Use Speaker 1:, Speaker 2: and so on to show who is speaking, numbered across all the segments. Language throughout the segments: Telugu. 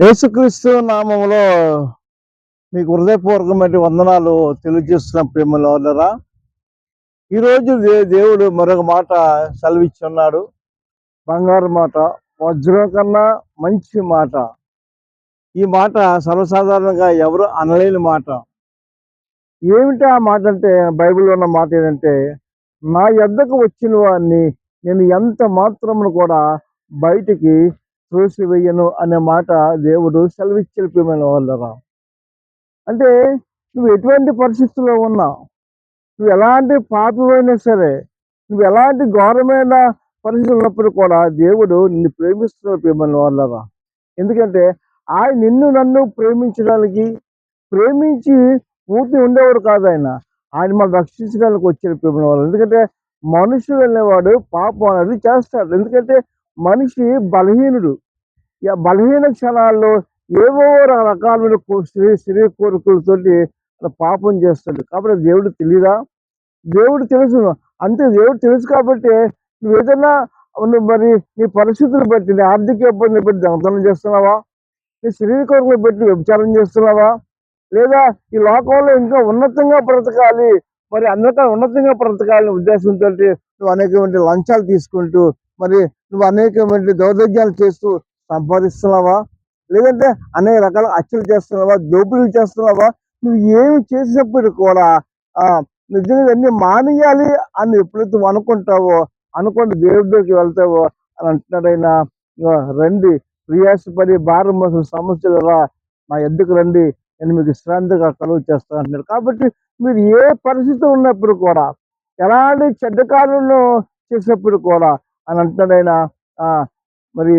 Speaker 1: యేసుక్రీస్తు నామములో మీకు హృదయపూర్వకమైన వందనాలు తెలియజేస్తున్న ప్రేమలోనరా. ఈరోజు దేవుడు మరొక మాట సెలవిచ్చున్నాడు. బంగారు మాట, వజ్రం కన్నా మంచి మాట. ఈ మాట సర్వసాధారణంగా ఎవరు అనలేని మాట. ఏమిటి ఆ మాట అంటే, బైబిల్లో ఉన్న మాట ఏంటంటే, నా యొద్దకు వచ్చిన వాడిని నేను ఎంత మాత్రమును కూడా బయటికి త్రోసివేయను అనే మాట దేవుడు సెలవిచ్చిన ప్రియమైన వాళ్ళరా. అంటే నువ్వు ఎటువంటి పరిస్థితుల్లో ఉన్నా, నువ్వు ఎలాంటి పాపమైనా సరే, నువ్వు ఎలాంటి ఘోరమైన పరిస్థితులు ఉన్నప్పుడు కూడా దేవుడు నిన్ను ప్రేమిస్తున్న ప్రియమైన వాళ్ళరా. ఎందుకంటే ఆయన నిన్ను నన్ను ప్రేమించడానికి, ప్రేమించి పూర్తి ఉండేవాడు కాదు ఆయన. ఆయన మనం రక్షించడానికి వచ్చిన ప్రియమైన వాళ్ళు. ఎందుకంటే మనుషుడు అనేవాడు పాపం అనేది చేస్తాడు. ఎందుకంటే మనిషి బలహీనుడు. ఈ బలహీన క్షణాల్లో ఏవో రకాలైన శరీర కోరికలతోటి పాపం చేస్తాడు. కాబట్టి దేవుడు తెలియదా? దేవుడు తెలుసు. అంతే, దేవుడు తెలుసు కాబట్టి నువ్వు ఏదైనా మరి నీ పరిస్థితులు బట్టి, నీ ఆర్థిక ఇబ్బందిని బట్టి దొంగతనం చేస్తున్నావా? నీ శరీర కోరికలు బట్టి వ్యభిచారం చేస్తున్నావా? లేదా ఈ లోకంలో ఇంకా ఉన్నతంగా బ్రతకాలి, మరి అందరికన్నా ఉన్నతంగా బ్రతకాలని ఉద్దేశంతో నువ్వు అనేకమైన లంచాలు తీసుకుంటూ, మరి నువ్వు అనేకమైన దౌర్జన్యాలు చేస్తూ సంపాదిస్తున్నావా? లేదంటే అనేక రకాల హత్యలు చేస్తున్నావా? దోపిడీలు చేస్తున్నావా? నువ్వు ఏమి చేసినప్పుడు కూడా నిజంగా ఇవన్నీ మానేయాలి అని ఎప్పుడైతే అనుకుంటావో, అనుకోండి దేవుడి దగ్గరికి వెళ్తావో అని అంటున్నాడైనా. రండి ప్రయాసపడి భారం మోసిన సమస్యలురా, నా ఎద్దుకు రండి, నేను మీకు శ్రాంతిగా కలుగు చేస్తాను అంటున్నాడు. కాబట్టి మీరు ఏ పరిస్థితి ఉన్నప్పుడు కూడా, ఎలాంటి చెడ్డ కార్యంలో చేసినప్పుడు కూడా అని అంటున్నాడైనా, మరి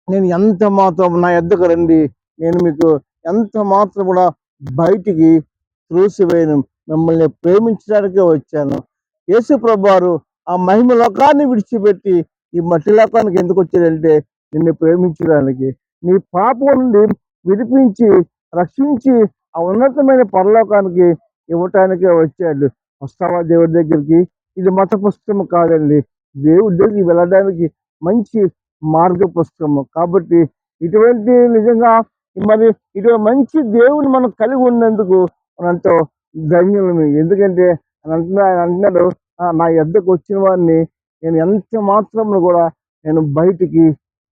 Speaker 1: నేను ఎంత మాత్రం నా ఎద్దకు రండి, నేను మీకు ఎంత మాత్రం కూడా బయటికి త్రోసివేయను, మిమ్మల్ని ప్రేమించడానికే వచ్చాను. యేసు ప్రభువారు ఆ మహిమ లోకాన్ని విడిచిపెట్టి ఈ మట్టి లోకానికి ఎందుకు వచ్చాడంటే నిన్ను ప్రేమించడానికి, నీ పాపం నుండి విడిపించి రక్షించి ఆ ఉన్నతమైన పరలోకానికి ఇవ్వటానికే వచ్చాడు. వస్తావా దేవుడి దగ్గరికి? ఇది మత పుస్తకం కాదండి, దేవుడి దగ్గరికి వెళ్ళడానికి మంచి మార్గ పుస్తకము. కాబట్టి ఇటువంటి నిజంగా మరి ఇటువంటి మంచి దేవుని మనం కలిగి ఉన్నందుకు మనంతో ధన్యులము. ఎందుకంటే ఆయన అంటున్నాడు, నా యొద్దకు వచ్చిన వాడిని నేను ఎంత మాత్రం కూడా నేను బయటికి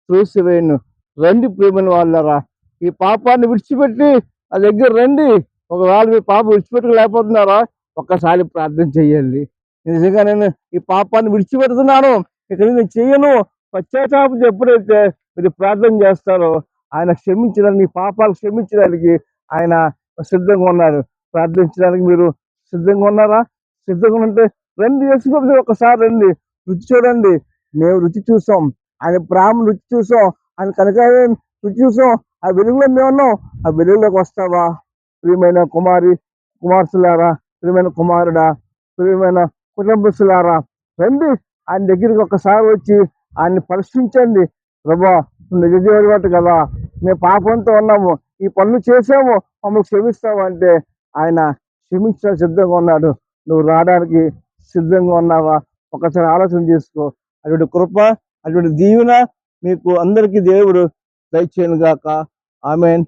Speaker 1: త్రోసివేయను. రండి ప్రేమని వాళ్ళరా, ఈ పాపాన్ని విడిచిపెట్టి నా దగ్గర రండి. ఒకవేళ మీ పాపం విడిచిపెట్టలేకపోతున్నారా, ఒక్కసారి ప్రార్థన చేయండి. నిజంగా నేను ఈ పాపాన్ని విడిచిపెడుతున్నాను, ఇక్కడ నేను చేయను, పశ్చాత్తాపం ఎప్పుడైతే మీరు ప్రార్థన చేస్తారో ఆయన క్షమించడానికి, మీ పాపాలు క్షమించడానికి ఆయన సిద్ధంగా ఉన్నారు. ప్రార్థించడానికి మీరు సిద్ధంగా ఉన్నారా? సిద్ధంగా ఉంటే రండి, యేసుప్రభు ఒకసారి రండి, రుచి చూడండి. మేము రుచి చూసాం, ఆయన ప్రేమ రుచి చూసాం, ఆయన కనకాయం రుచి చూసాం. ఆ వెలుగులో మేమున్నాం. ఆ వెలుగులోకి వస్తావా ప్రియమైన కుమార్తెలారా, ప్రియమైన కుమారుడా, ప్రియమైన కుటుంబస్తులారా? రండి ఆయన దగ్గరికి ఒకసారి వచ్చి ఆయన్ని పరీక్షించండి. ప్రభా, నిజదేవుడి వాటి కదా, మేము పాపంతో ఉన్నాము, ఈ పనులు చేసాము, మమ్మల్ని క్షమిస్తావు అంటే ఆయన క్షమించడానికి సిద్ధంగా ఉన్నాడు. నువ్వు రావడానికి సిద్ధంగా ఉన్నావా? ఒకసారి ఆలోచన చేసుకో. అటువంటి కృప, అటువంటి దీవెన మీకు అందరికీ దేవుడు దయచేయను గాక. ఆమేన్.